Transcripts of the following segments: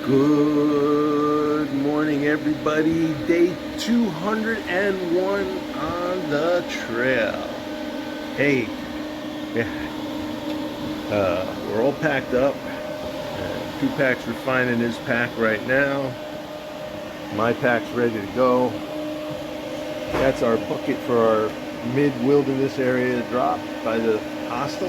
Good morning, everybody. Day 201 on the trail. Hey, yeah, we're all packed up. Two packs refining his pack right now. My pack's ready to go. That's our bucket for our mid-wilderness area drop by the hostel.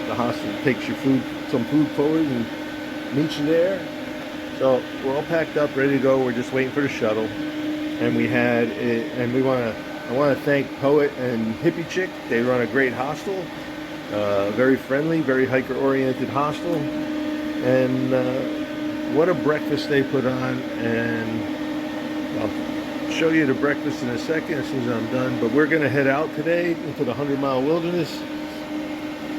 The hostel takes your food, some food forward, and meets you there. So we're all packed up, ready to go. We're just waiting for the shuttle, and I want to thank Poet and Hippie Chick. They run a great hostel, very friendly, very hiker-oriented hostel, and what a breakfast they put on. And I'll show you the breakfast in a second as soon as I'm done. But we're going to head out today into the 100-mile wilderness.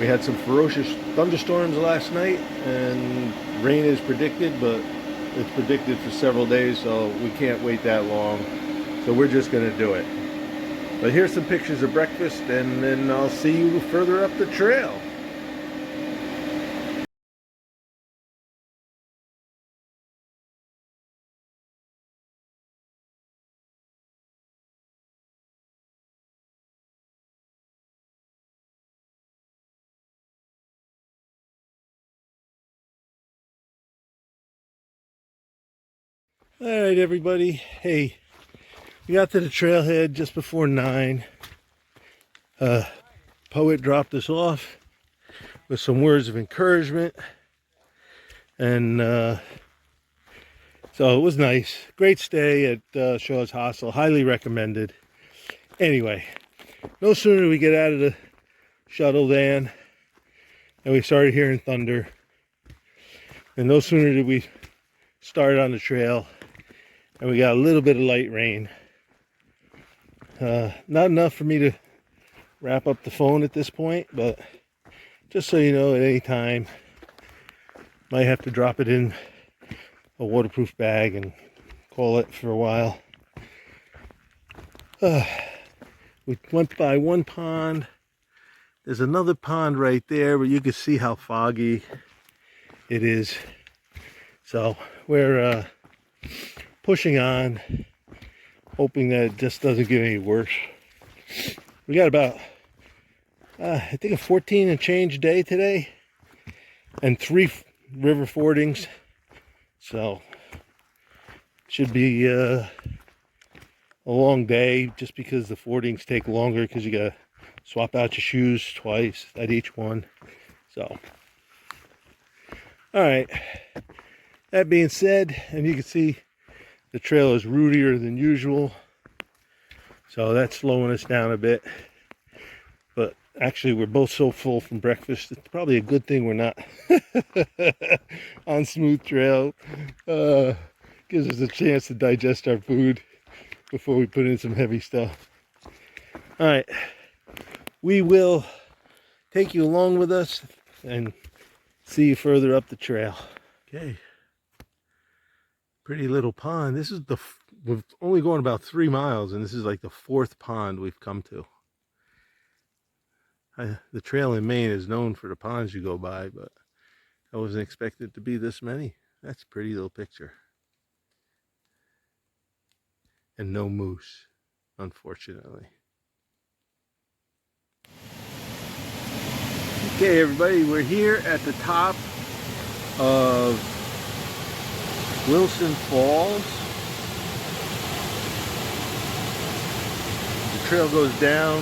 We had some ferocious thunderstorms last night, and rain is predicted, but it's predicted for several days, so we can't wait that long. So we're just going to do it. But here's some pictures of breakfast, and then I'll see you further up the trail. All right, everybody. Hey, we got to the trailhead just before 9. Poet dropped us off with some words of encouragement, and so it was nice. Great stay at Shaw's Hostel. Highly recommended. Anyway, no sooner did we get out of the shuttle van and we started hearing thunder, and no sooner did we start on the trail and we got a little bit of light rain. Not enough for me to wrap up the phone at this point, but just so you know, at any time, might have to drop it in a waterproof bag and call it for a while. We went by one pond. There's another pond right there, but you can see how foggy it is. So we're pushing on, hoping that it just doesn't get any worse. We got about, I think, a 14 and change day today, and 3 river fordings. So should be a long day, just because the fordings take longer, because you gotta swap out your shoes twice at each one. So, all right. That being said, and you can see the trail is rootier than usual, so that's slowing us down a bit. But actually, we're both so full from breakfast, it's probably a good thing we're not on smooth trail. Gives us a chance to digest our food before we put in some heavy stuff. All right, we will take you along with us and see you further up the trail. Okay. Pretty little pond. This is we're only going about 3 miles, and this is like the 4th pond we've come to. The trail in Maine is known for the ponds you go by, but I wasn't expected to be this many. That's a pretty little picture. And no moose, unfortunately. Okay, everybody, we're here at the top of Wilson Falls. The trail goes down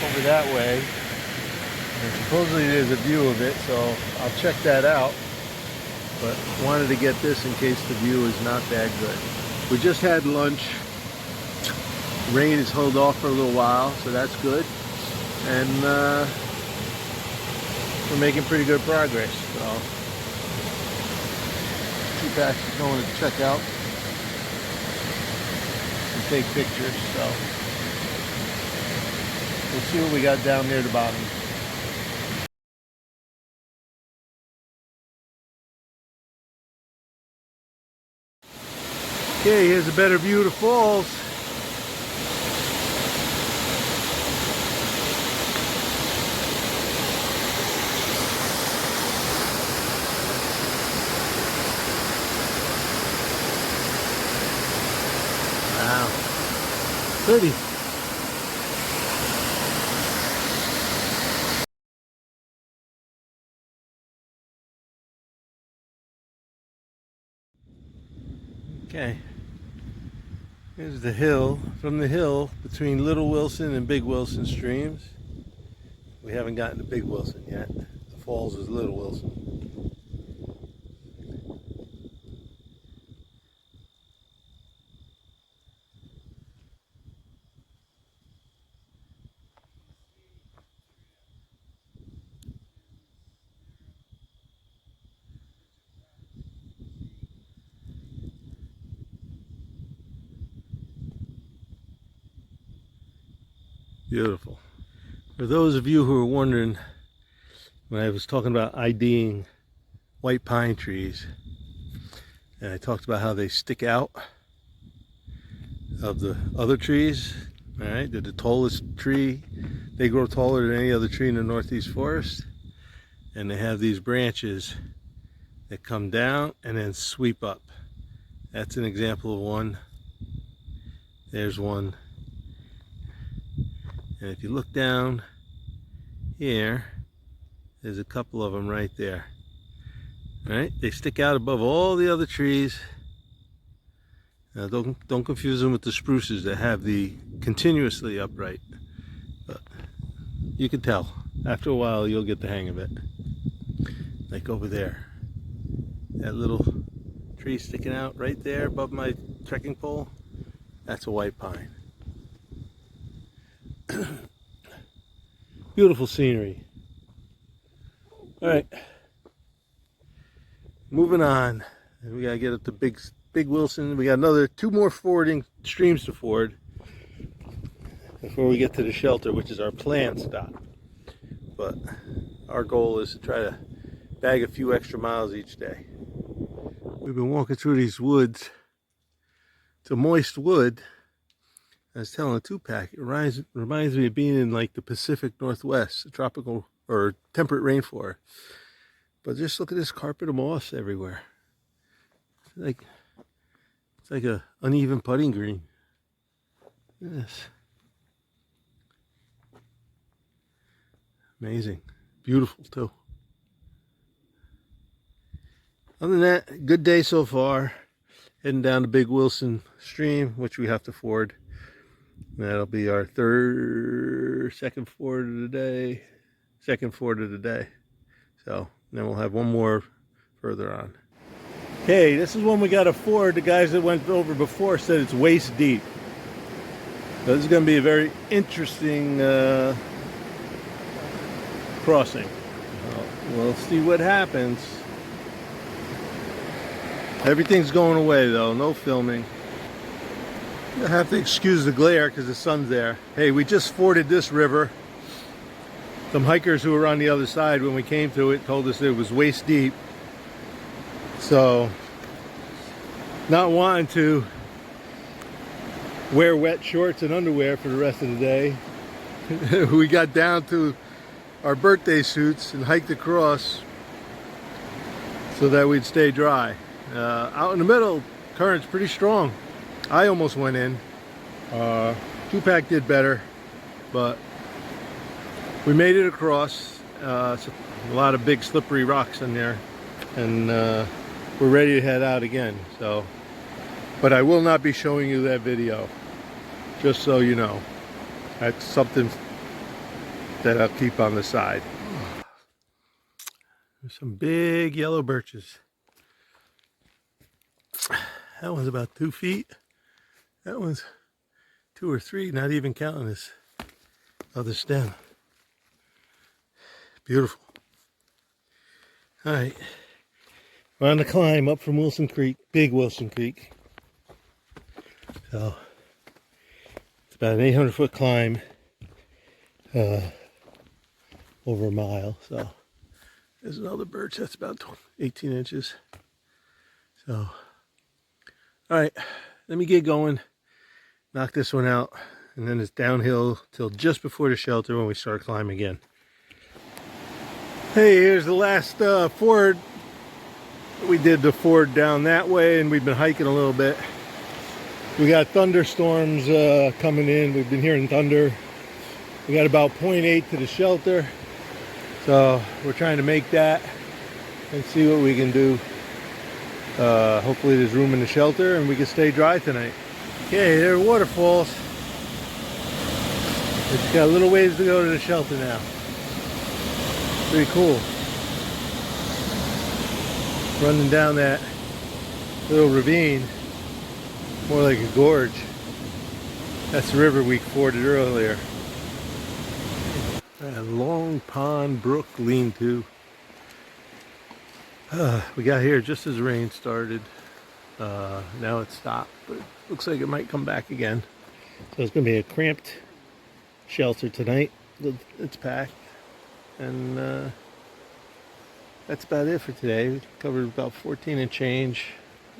over that way, and supposedly there's a view of it, so I'll check that out, but wanted to get this in case the view is not that good. We just had lunch. Rain has held off for a little while, so that's good, and we're making pretty good progress. So 2 packs is going to check out and take pictures, so we'll see what we got down near the bottom. Okay, here's a better view of the falls. Pretty. Okay. Here's the hill. From the hill between Little Wilson and Big Wilson streams. We haven't gotten to Big Wilson yet. The falls is Little Wilson. Beautiful. For those of you who are wondering, when I was talking about IDing white pine trees, and I talked about how they stick out of the other trees, all right, they're the tallest tree. They grow taller than any other tree in the Northeast forest, and they have these branches that come down and then sweep up. That's an example of one. There's one. And if you look down here, there's a couple of them right there. All right, they stick out above all the other trees. Now don't confuse them with the spruces that have the continuously upright. But you can tell. After a while, you'll get the hang of it. Like over there. That little tree sticking out right there above my trekking pole, that's a white pine. Beautiful scenery. All right, moving on. We gotta get up to Big Wilson. We got two more fording streams to ford before we get to the shelter, which is our planned stop. But our goal is to try to bag a few extra miles each day. We've been walking through these woods. It's a moist wood. I was telling a two-pack, it reminds me of being in like the Pacific Northwest, a tropical or temperate rainforest. But just look at this carpet of moss everywhere. It's like a uneven putting green. Yes. Amazing. Beautiful too. Other than that, good day so far. Heading down to Big Wilson stream, which we have to ford. That'll be our second ford of the day. So then we'll have one more further on. Okay, this is one we got to ford. The guys that went over before said it's waist deep. So this is going to be a very interesting crossing. We'll see what happens. Everything's going away though, no filming. I have to excuse the glare because the sun's there. Hey, we just forded this river. Some hikers who were on the other side when we came to it told us it was waist deep. So, not wanting to wear wet shorts and underwear for the rest of the day, we got down to our birthday suits and hiked across so that we'd stay dry. Out in the middle, current's pretty strong. I almost went in. Two-pack did better, but we made it across. A lot of big slippery rocks in there, and we're ready to head out again. So, but I will not be showing you that video, just so you know. That's something that I'll keep on the side. There's some big yellow birches. That one's about 2 feet. That one's 2 or 3, not even counting this other stem. Beautiful. All right, we're on the climb up from Wilson Creek, Big Wilson Creek. So it's about an 800-foot climb, over a mile. So there's another birch that's about 18 inches. So, all right, let me get going. Knock this one out, and then it's downhill till just before the shelter when we start climbing again. Hey, here's the last ford. We did the ford down that way, and we've been hiking a little bit. We got thunderstorms coming in. We've been hearing thunder. We got about 0.8 to the shelter. So we're trying to make that and see what we can do. Hopefully there's room in the shelter and we can stay dry tonight. Okay, there are waterfalls. It's got a little ways to go to the shelter now. Pretty cool. Running down that little ravine, more like a gorge. That's the river we forded earlier. Long Pond Brook LeanTo. We got here just as the rain started. Now it's stopped, but looks like it might come back again. So it's going to be a cramped shelter tonight. It's packed, and that's about it for today. We covered about 14 and change,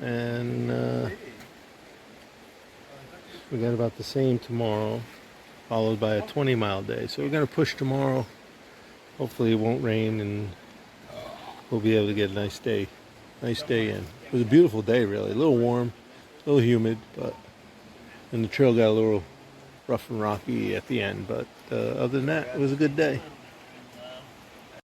and we got about the same tomorrow, followed by a 20-mile day. So we're going to push tomorrow. Hopefully it won't rain and we'll be able to get a nice day in. It was a beautiful day, really. A little warm, a little humid, and the trail got a little rough and rocky at the end. But other than that, it was a good day.